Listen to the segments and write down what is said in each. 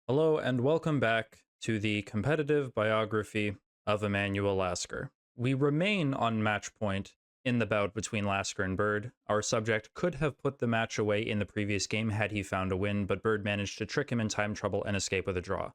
Hello and welcome back to the competitive biography of Emanuel Lasker. We remain on match point in the bout between Lasker and Bird. Our subject could have put the match away in the previous game had he found a win, but Bird managed to trick him in time trouble and escape with a draw.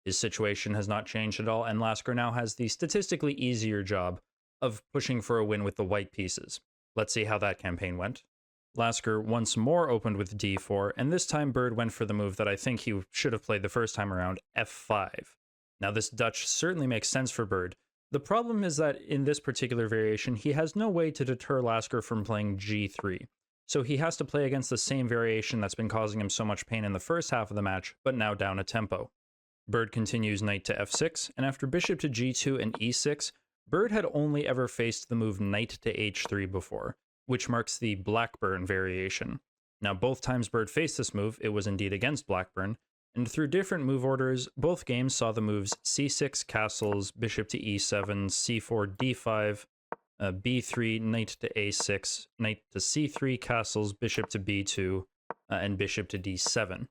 His situation has not changed at all, and Lasker now has the statistically easier job of pushing for a win with the white pieces. Let's see how that campaign went. Lasker once more opened with d4, and this time Bird went for the move that I think he should have played the first time around, f5. Now this Dutch certainly makes sense for Bird. The problem is that in this particular variation, he has no way to deter Lasker from playing g3. So he has to play against the same variation that's been causing him so much pain in the first half of the match, but now down a tempo. Bird continues knight to f6, and after bishop to g2 and e6, Bird had only ever faced the move knight to h3 before, which marks the Blackburn variation. Now, both times Bird faced this move, it was indeed against Blackburn, and through different move orders, both games saw the moves c6 castles, bishop to e7, c4 d5, b3, knight to a6, knight to c3 castles, bishop to b2, and bishop to d7.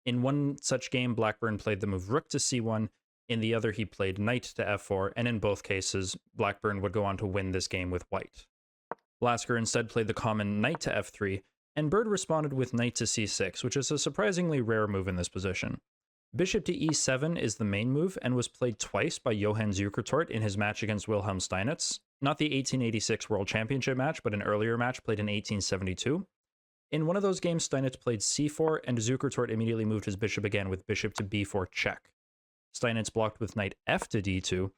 In one such game, Blackburn played the move rook to c1, in the other he played knight to f4, and in both cases, Blackburn would go on to win this game with white. Lasker instead played the common knight to f3, and Bird responded with knight to c6, which is a surprisingly rare move in this position. Bishop to e7 is the main move and was played twice by Johann Zukertort in his match against Wilhelm Steinitz, not the 1886 World Championship match, but an earlier match played in 1872. In one of those games, Steinitz played c4, and Zukertort immediately moved his bishop again with bishop to b4 check. Steinitz blocked with knight f to d2,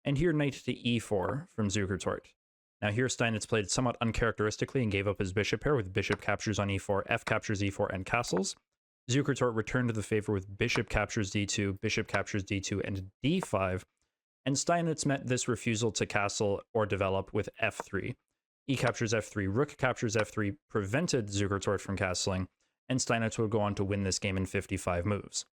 and here knight to e4 from Zukertort. Now here Steinitz played somewhat uncharacteristically and gave up his bishop pair with bishop captures on e4, f captures e4, and castles. Zukertort returned to the favor with bishop captures d2, bishop captures d2, and d5, and Steinitz met this refusal to castle or develop with f3. E captures f3, rook captures f3 prevented Zukertort from castling, and Steinitz would go on to win this game in 55 moves.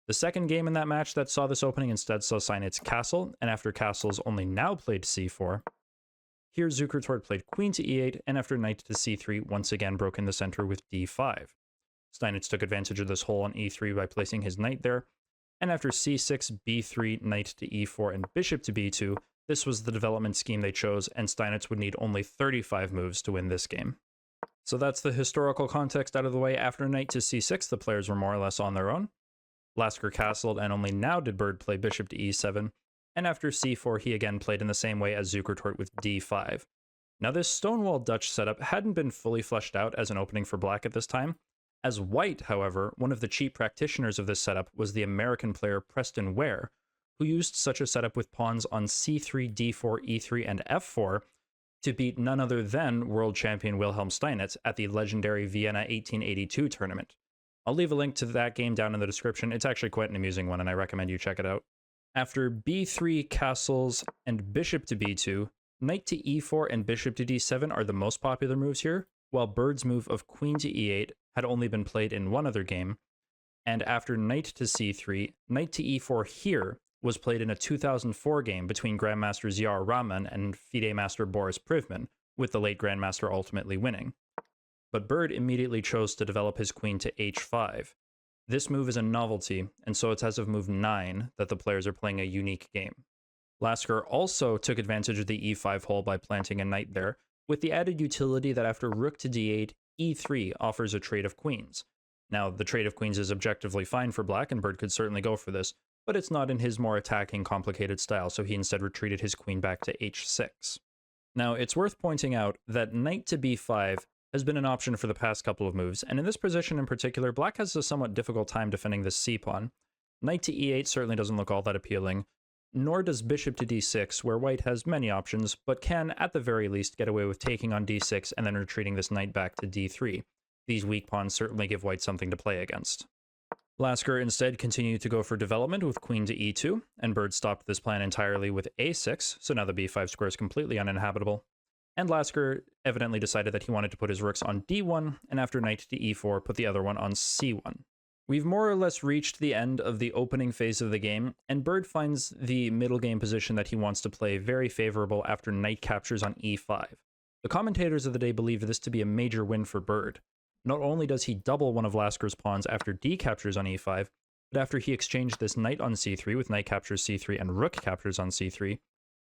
The second game in that match that saw this opening instead saw Steinitz castle, and after castles only now played c4. Here Zukertort played queen to e8, and after knight to c3, once again broke in the center with d5. Steinitz took advantage of this hole on e3 by placing his knight there, and after c6, b3, knight to e4, and bishop to b2, this was the development scheme they chose, and Steinitz would need only 35 moves to win this game. So that's the historical context out of the way. After knight to c6, the players were more or less on their own. Lasker castled, and only now did Bird play bishop to e7, and after c4 he again played in the same way as Zukertort with d5. Now this Stonewall Dutch setup hadn't been fully fleshed out as an opening for black at this time. As white, however, one of the chief practitioners of this setup was the American player Preston Ware, who used such a setup with pawns on c3, d4, e3, and f4 to beat none other than world champion Wilhelm Steinitz at the legendary Vienna 1882 tournament. I'll leave a link to that game down in the description. It's actually quite an amusing one, and I recommend you check it out. After b3 castles and bishop to b2, knight to e4 and bishop to d7 are the most popular moves here, while Bird's move of queen to e8 had only been played in one other game, and after knight to c3, knight to e4 here was played in a 2004 game between Grandmaster Ziaur Rahman and FIDE Master Boris Privman, with the late Grandmaster ultimately winning. But Bird immediately chose to develop his queen to h5. This move is a novelty, and so it's as of move 9 that the players are playing a unique game. Lasker also took advantage of the e5 hole by planting a knight there, with the added utility that after rook to d8, e3 offers a trade of queens. Now, the trade of queens is objectively fine for black, and Bird could certainly go for this, but it's not in his more attacking, complicated style, so he instead retreated his queen back to h6. Now, it's worth pointing out that knight to b5 has been an option for the past couple of moves, and in this position in particular, black has a somewhat difficult time defending this c-pawn. Knight to e8 certainly doesn't look all that appealing, nor does bishop to d6, where white has many options, but can, at the very least, get away with taking on d6 and then retreating this knight back to d3. These weak pawns certainly give white something to play against. Lasker instead continued to go for development with queen to e2, and Bird stopped this plan entirely with a6, so now the b5 square is completely uninhabitable. And Lasker evidently decided that he wanted to put his rooks on d1, and after knight to e4, put the other one on c1. We've more or less reached the end of the opening phase of the game, and Bird finds the middle game position that he wants to play very favorable after knight captures on e5. The commentators of the day believed this to be a major win for Bird. Not only does he double one of Lasker's pawns after d captures on e5, But after he exchanged this knight on c3 with knight captures c3 and rook captures on c3,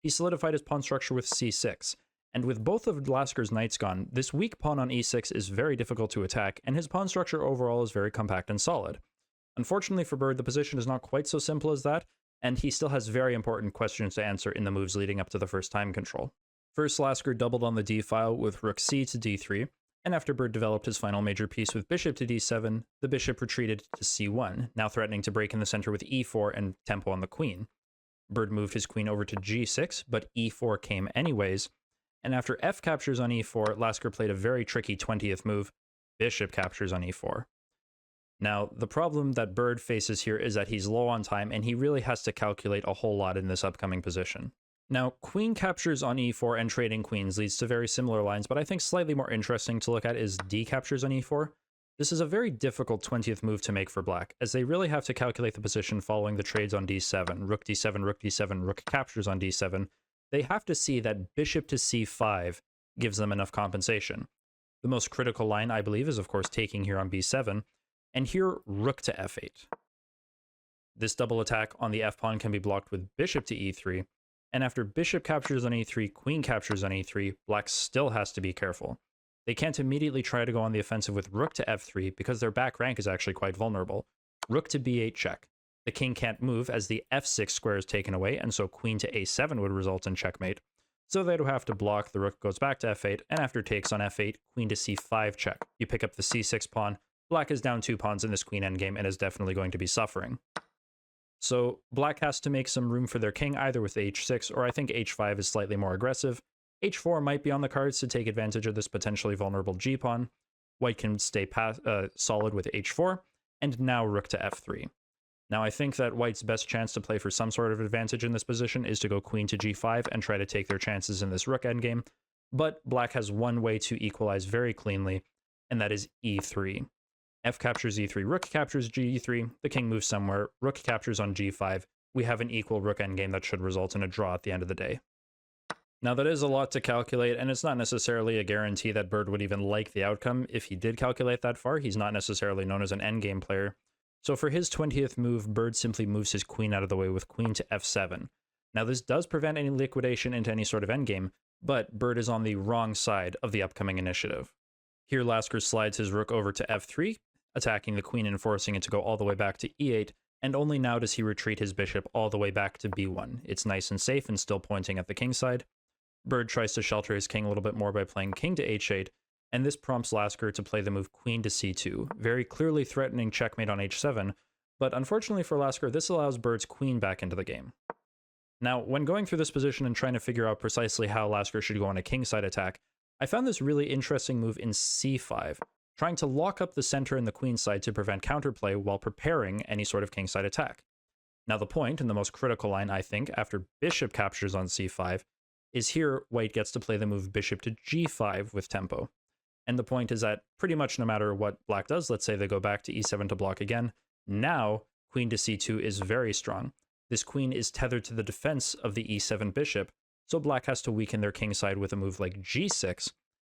he solidified his pawn structure with c6. And with both of Lasker's knights gone, this weak pawn on e6 is very difficult to attack, and his pawn structure overall is very compact and solid. Unfortunately for Bird, the position is not quite so simple as that, and he still has very important questions to answer in the moves leading up to the first time control. First, Lasker doubled on the d-file with rook c to d3, and after Bird developed his final major piece with bishop to d7, the bishop retreated to c1, now threatening to break in the center with e4 and tempo on the queen. Bird moved his queen over to g6, but e4 came anyways, and after f captures on e4, Lasker played a very tricky 20th move, bishop captures on e4. Now, the problem that Bird faces here is that he's low on time, and he really has to calculate a whole lot in this upcoming position. Now, queen captures on e4 and trading queens leads to very similar lines, but I think slightly more interesting to look at is d captures on e4. This is a very difficult 20th move to make for black, as they really have to calculate the position following the trades on d7, rook d7, rook d7, rook captures on d7. They have to see that bishop to c5 gives them enough compensation. The most critical line, I believe, is of course taking here on b7, and here rook to f8. This double attack on the f-pawn can be blocked with bishop to e3, and after bishop captures on e3, queen captures on e3, black still has to be careful. They can't immediately try to go on the offensive with rook to f3 because their back rank is actually quite vulnerable. Rook to b8 check. The king can't move as the f6 square is taken away, and so queen to a7 would result in checkmate. So they'd have to block, the rook goes back to f8, and after takes on f8, queen to c5 check. You pick up the c6 pawn, black is down 2 pawns in this queen endgame and is definitely going to be suffering. So black has to make some room for their king either with h6, or I think h5 is slightly more aggressive. h4 might be on the cards to take advantage of this potentially vulnerable g-pawn. White can stay solid with h4, and now rook to f3. Now I think that White's best chance to play for some sort of advantage in this position is to go queen to g5 and try to take their chances in this rook endgame, but black has one way to equalize very cleanly, and that is e3. F captures e3, rook captures g3, the king moves somewhere, rook captures on g5, we have an equal rook endgame that should result in a draw at the end of the day. Now that is a lot to calculate, and it's not necessarily a guarantee that Bird would even like the outcome. If he did calculate that far, he's not necessarily known as an endgame player. So for his 20th move, Bird simply moves his queen out of the way with queen to f7. Now this does prevent any liquidation into any sort of endgame, but Bird is on the wrong side of the upcoming initiative. Here Lasker slides his rook over to f3, attacking the queen and forcing it to go all the way back to e8, and only now does he retreat his bishop all the way back to b1. It's nice and safe and still pointing at the king side. Bird tries to shelter his king a little bit more by playing king to h8, and this prompts Lasker to play the move queen to c2, very clearly threatening checkmate on h7, but unfortunately for Lasker, this allows Bird's queen back into the game. Now, when going through this position and trying to figure out precisely how Lasker should go on a kingside attack, I found this really interesting move in c5, trying to lock up the center and the queen side to prevent counterplay while preparing any sort of kingside attack. Now the point, and the most critical line I think, after bishop captures on c5, is here White gets to play the move bishop to g5 with tempo. And the point is that pretty much no matter what black does, let's say they go back to e7 to block again, now queen to c2 is very strong. This queen is tethered to the defense of the e7 bishop, so black has to weaken their king side with a move like g6,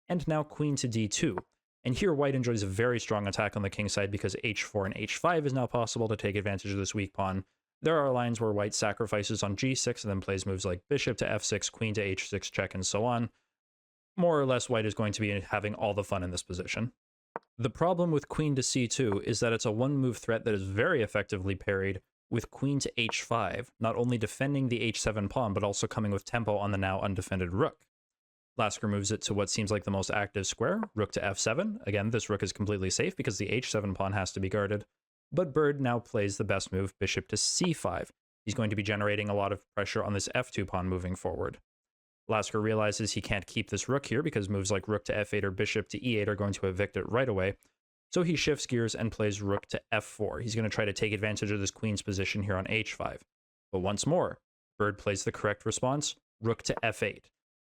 and now queen to d2. And here White enjoys a very strong attack on the king side because h4 and h5 is now possible to take advantage of this weak pawn. There are lines where White sacrifices on g6 and then plays moves like bishop to f6, queen to h6 check, and so on. More or less, White is going to be having all the fun in this position. The problem with queen to c2 is that it's a one-move threat that is very effectively parried with queen to h5, not only defending the h7 pawn, but also coming with tempo on the now undefended rook. Lasker moves it to what seems like the most active square, rook to f7. Again, this rook is completely safe because the h7 pawn has to be guarded. But Bird now plays the best move, bishop to c5. He's going to be generating a lot of pressure on this f2 pawn moving forward. Lasker realizes he can't keep this rook here because moves like rook to f8 or bishop to e8 are going to evict it right away. So he shifts gears and plays rook to f4. He's going to try to take advantage of this queen's position here on h5. But once more, Bird plays the correct response, rook to f8.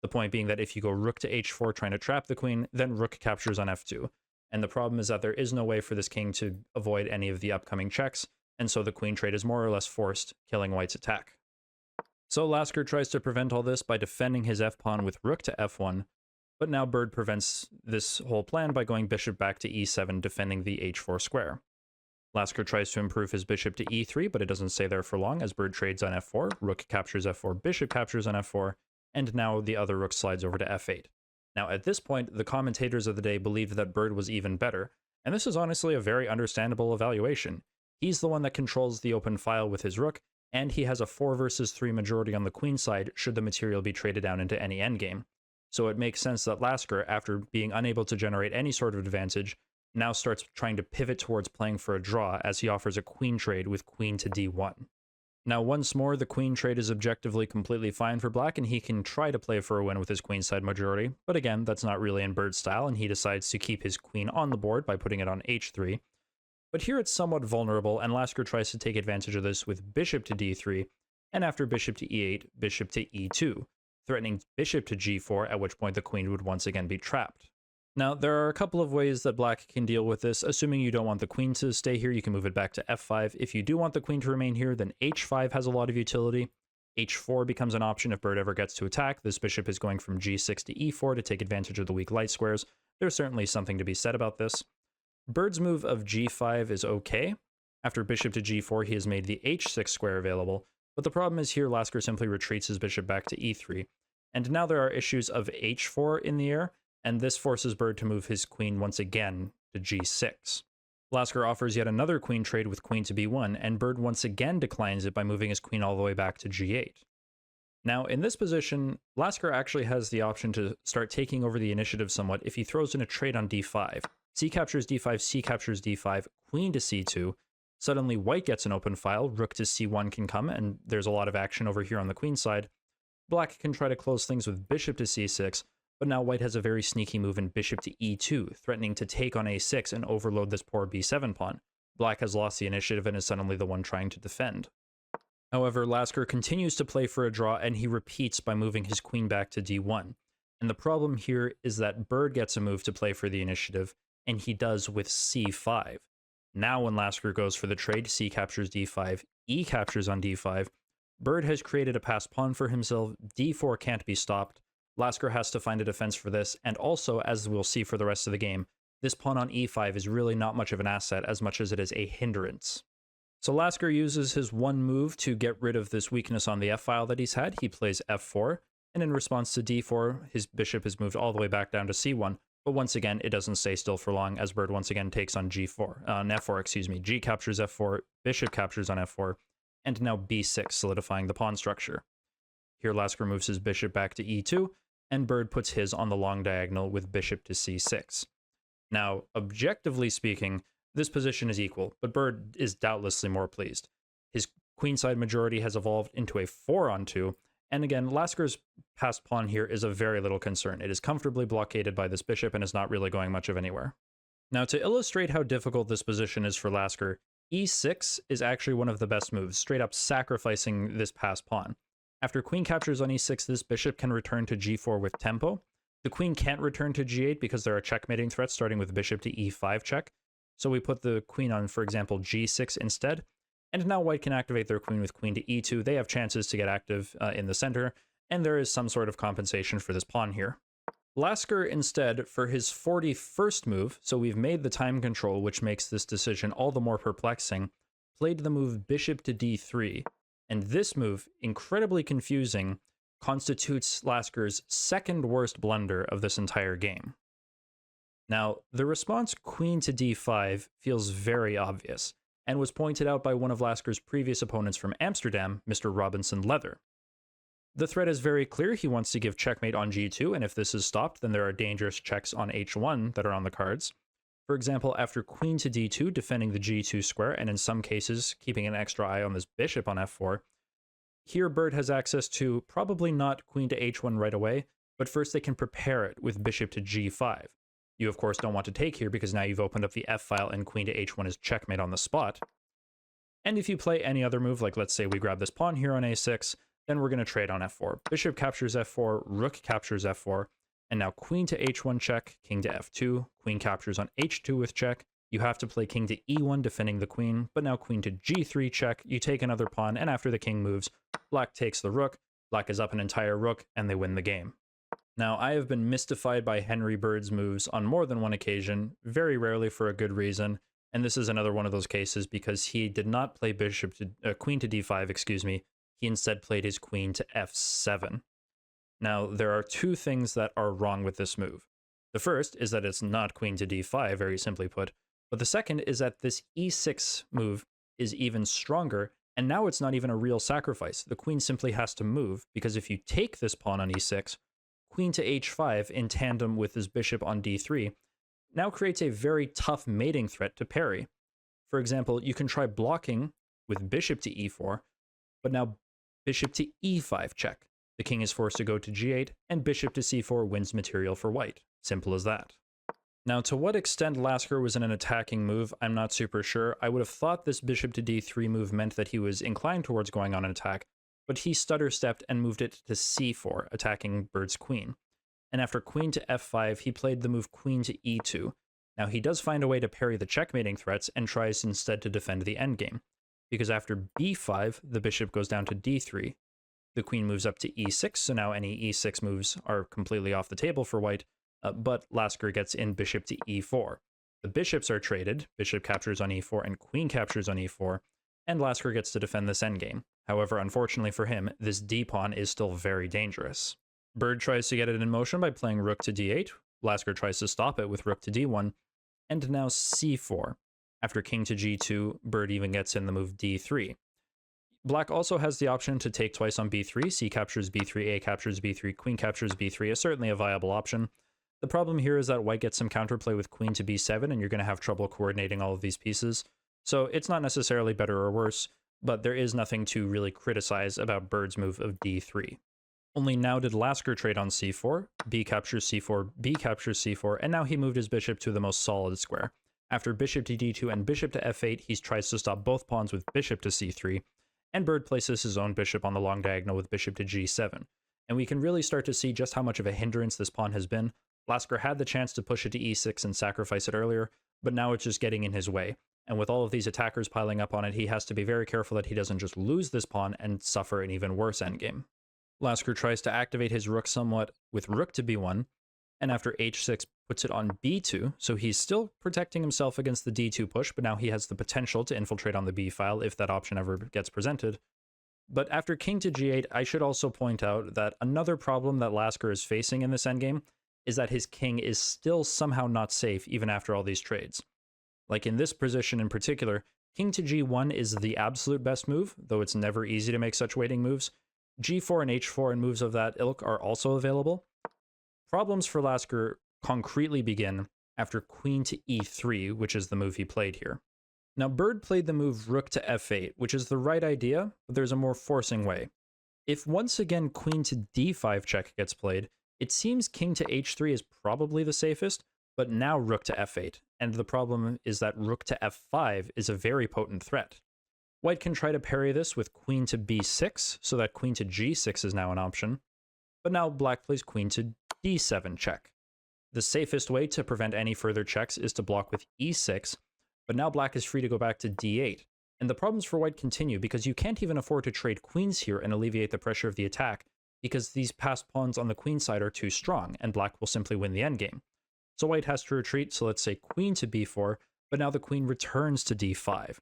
The point being that if you go rook to h4 trying to trap the queen, then rook captures on f2. And the problem is that there is no way for this king to avoid any of the upcoming checks, and so the queen trade is more or less forced, killing White's attack. So Lasker tries to prevent all this by defending his f-pawn with rook to f1, but now Bird prevents this whole plan by going bishop back to e7, defending the h4 square. Lasker tries to improve his bishop to e3, but it doesn't stay there for long as Bird trades on f4, rook captures f4, bishop captures on f4, and now the other rook slides over to f8. Now, at this point, the commentators of the day believed that Bird was even better, and this is honestly a very understandable evaluation. He's the one that controls the open file with his rook, and he has a 4 versus 3 majority on the queen side should the material be traded down into any endgame. So it makes sense that Lasker, after being unable to generate any sort of advantage, now starts trying to pivot towards playing for a draw as he offers a queen trade with queen to d1. Now, once more, the queen trade is objectively completely fine for black, and he can try to play for a win with his queenside majority, but again, that's not really in Bird's style, and he decides to keep his queen on the board by putting it on h3. But here it's somewhat vulnerable, and Lasker tries to take advantage of this with bishop to d3, and after bishop to e8, bishop to e2, threatening bishop to g4, at which point the queen would once again be trapped. Now, there are a couple of ways that black can deal with this. Assuming you don't want the queen to stay here, you can move it back to f5. If you do want the queen to remain here, then h5 has a lot of utility. h4 becomes an option if Bird ever gets to attack. This bishop is going from g6 to e4 to take advantage of the weak light squares. There's certainly something to be said about this. Bird's move of g5 is okay. After bishop to g4, he has made the h6 square available, but the problem is here Lasker simply retreats his bishop back to e3. And now there are issues of h4 in the air, and this forces Bird to move his queen once again to g6. Lasker offers yet another queen trade with queen to b1, and Bird once again declines it by moving his queen all the way back to g8. Now, in this position, Lasker actually has the option to start taking over the initiative somewhat if he throws in a trade on d5. C captures d5, C captures d5, queen to c2. Suddenly, white gets an open file, rook to c1 can come, and there's a lot of action over here on the queen side. Black can try to close things with bishop to c6, but now white has a very sneaky move in bishop to e2, threatening to take on a6 and overload this poor b7 pawn. Black has lost the initiative and is suddenly the one trying to defend. However, Lasker continues to play for a draw, and he repeats by moving his queen back to d1. And the problem here is that Bird gets a move to play for the initiative, and he does with c5. Now when Lasker goes for the trade, C captures d5, E captures on d5. Bird has created a passed pawn for himself, d4 can't be stopped. Lasker has to find a defense for this, and also, as we'll see for the rest of the game, this pawn on e5 is really not much of an asset as much as it is a hindrance. So Lasker uses his one move to get rid of this weakness on the f-file that he's had. He plays f4, and in response to d4, his bishop is moved all the way back down to c1, but once again, it doesn't stay still for long as Bird once again takes on f4, G captures f4, bishop captures on f4, and now b6, solidifying the pawn structure. Here Lasker moves his bishop back to e2, and Bird puts his on the long diagonal with bishop to c6. Now, objectively speaking, this position is equal, but Bird is doubtlessly more pleased. His queenside majority has evolved into a 4-on-2, and again, Lasker's passed pawn here is of very little concern. It is comfortably blockaded by this bishop and is not really going much of anywhere. Now, to illustrate how difficult this position is for Lasker, e6 is actually one of the best moves, straight up sacrificing this passed pawn. After queen captures on e6, this bishop can return to g4 with tempo. The queen can't return to g8 because there are checkmating threats starting with bishop to e5 check. So we put the queen on, for example, g6 instead. And now white can activate their queen with queen to e2. They have chances to get active in the center, and there is some sort of compensation for this pawn here. Lasker instead, for his 41st move, so we've made the time control, which makes this decision all the more perplexing, played the move bishop to d3. And this move, incredibly confusing, constitutes Lasker's second worst blunder of this entire game. Now, the response queen to d5 feels very obvious, and was pointed out by one of Lasker's previous opponents from Amsterdam, Mr. Robinson Leather. The threat is very clear. He wants to give checkmate on g2, and if this is stopped, then there are dangerous checks on h1 that are on the cards. For example, after queen to d2, defending the g2 square, and in some cases, keeping an extra eye on this bishop on f4, here Bird has access to probably not queen to h1 right away, but first they can prepare it with bishop to g5. You, of course, don't want to take here because now you've opened up the f-file and queen to h1 is checkmate on the spot. And if you play any other move, like let's say we grab this pawn here on a6, then we're going to trade on f4. Bishop captures f4, rook captures f4, and now queen to h1 check, king to f2, queen captures on h2 with check. You have to play king to e1 defending the queen, but now queen to g3 check, you take another pawn, and after the king moves, black takes the rook, black is up an entire rook, and they win the game. Now, I have been mystified by Henry Bird's moves on more than one occasion, very rarely for a good reason, And this is another one of those cases because he did not play queen to d5, excuse me. He instead played his queen to f7. Now, there are two things that are wrong with this move. The first is that it's not queen to d5, very simply put. But the second is that this e6 move is even stronger, and now it's not even a real sacrifice. The queen simply has to move, because if you take this pawn on e6, queen to h5 in tandem with his bishop on d3 now creates a very tough mating threat to parry. For example, you can try blocking with bishop to e4, but now bishop to e5 check. The king is forced to go to g8, and bishop to c4 wins material for white. Simple as that. Now, to what extent Lasker was in an attacking move, I'm not super sure. I would have thought this bishop to d3 move meant that he was inclined towards going on an attack, but he stutter-stepped and moved it to c4, attacking Bird's queen. And after queen to f5, he played the move queen to e2. Now, he does find a way to parry the checkmating threats and tries instead to defend the endgame, because after b5, the bishop goes down to d3. The queen moves up to e6, so now any e6 moves are completely off the table for white, but Lasker gets in bishop to e4. The bishops are traded, bishop captures on e4 and queen captures on e4, and Lasker gets to defend this endgame. However, unfortunately for him, this d-pawn is still very dangerous. Bird tries to get it in motion by playing rook to d8, Lasker tries to stop it with rook to d1, and now c4. After king to g2, Bird even gets in the move d3. Black also has the option to take twice on b3, c captures b3, a captures b3, queen captures b3 is certainly a viable option. The problem here is that white gets some counterplay with queen to b7, and you're going to have trouble coordinating all of these pieces. So it's not necessarily better or worse, but there is nothing to really criticize about Bird's move of d3. Only now did Lasker trade on c4, b captures c4, b captures c4, and now he moved his bishop to the most solid square. After bishop to d2 and bishop to f8, he tries to stop both pawns with bishop to c3, and Bird places his own bishop on the long diagonal with bishop to g7. And we can really start to see just how much of a hindrance this pawn has been. Lasker had the chance to push it to e6 and sacrifice it earlier, but now it's just getting in his way. And with all of these attackers piling up on it, he has to be very careful that he doesn't just lose this pawn and suffer an even worse endgame. Lasker tries to activate his rook somewhat with rook to b1, and after h6 puts it on b2, so he's still protecting himself against the d2 push, but now he has the potential to infiltrate on the b file if that option ever gets presented. But after king to g8, I should also point out that another problem that Lasker is facing in this endgame is that his king is still somehow not safe even after all these trades. Like in this position in particular, king to g1 is the absolute best move, though it's never easy to make such waiting moves. g4 and h4 and moves of that ilk are also available. Problems for Lasker concretely begin after queen to e3, which is the move he played here. Now, Bird played the move rook to f8, which is the right idea, but there's a more forcing way. If once again queen to d5 check gets played, it seems king to h3 is probably the safest, but now rook to f8, and the problem is that rook to f5 is a very potent threat. White can try to parry this with queen to b6, so that queen to g6 is now an option, but now black plays queen to d7 check. The safest way to prevent any further checks is to block with e6, but now black is free to go back to d8, and the problems for white continue because you can't even afford to trade queens here and alleviate the pressure of the attack, because these passed pawns on the queen side are too strong, and black will simply win the endgame. So white has to retreat, so let's say queen to b4, but now the queen returns to d5.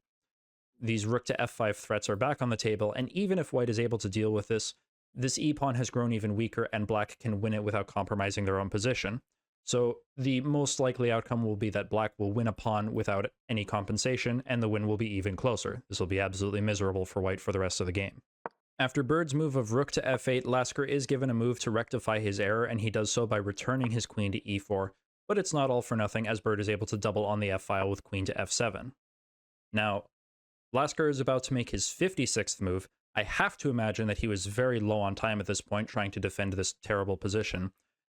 These rook to f5 threats are back on the table, and even if white is able to deal with this e-pawn has grown even weaker, and black can win it without compromising their own position. So the most likely outcome will be that black will win a pawn without any compensation, and the win will be even closer. This will be absolutely miserable for white for the rest of the game. After Bird's move of rook to f8, Lasker is given a move to rectify his error, and he does so by returning his queen to e4, but it's not all for nothing, as Bird is able to double on the f-file with queen to f7. Now, Lasker is about to make his 56th move. I have to imagine that he was very low on time at this point trying to defend this terrible position,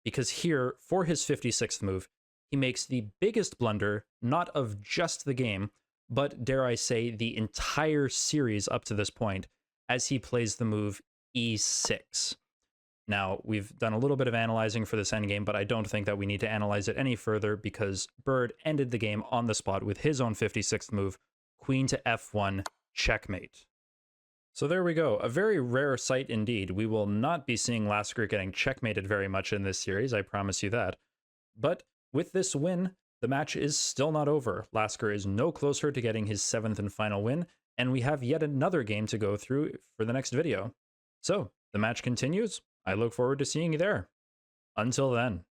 because here, for his 56th move, he makes the biggest blunder, not of just the game, but dare I say, the entire series up to this point, as he plays the move e6. Now, we've done a little bit of analyzing for this endgame, but I don't think that we need to analyze it any further because Bird ended the game on the spot with his own 56th move, queen to f1, checkmate. So there we go, a very rare sight indeed. We will not be seeing Lasker getting checkmated very much in this series, I promise you that. But with this win, the match is still not over. Lasker is no closer to getting his 7th and final win, and we have yet another game to go through for the next video. So, the match continues. I look forward to seeing you there. Until then.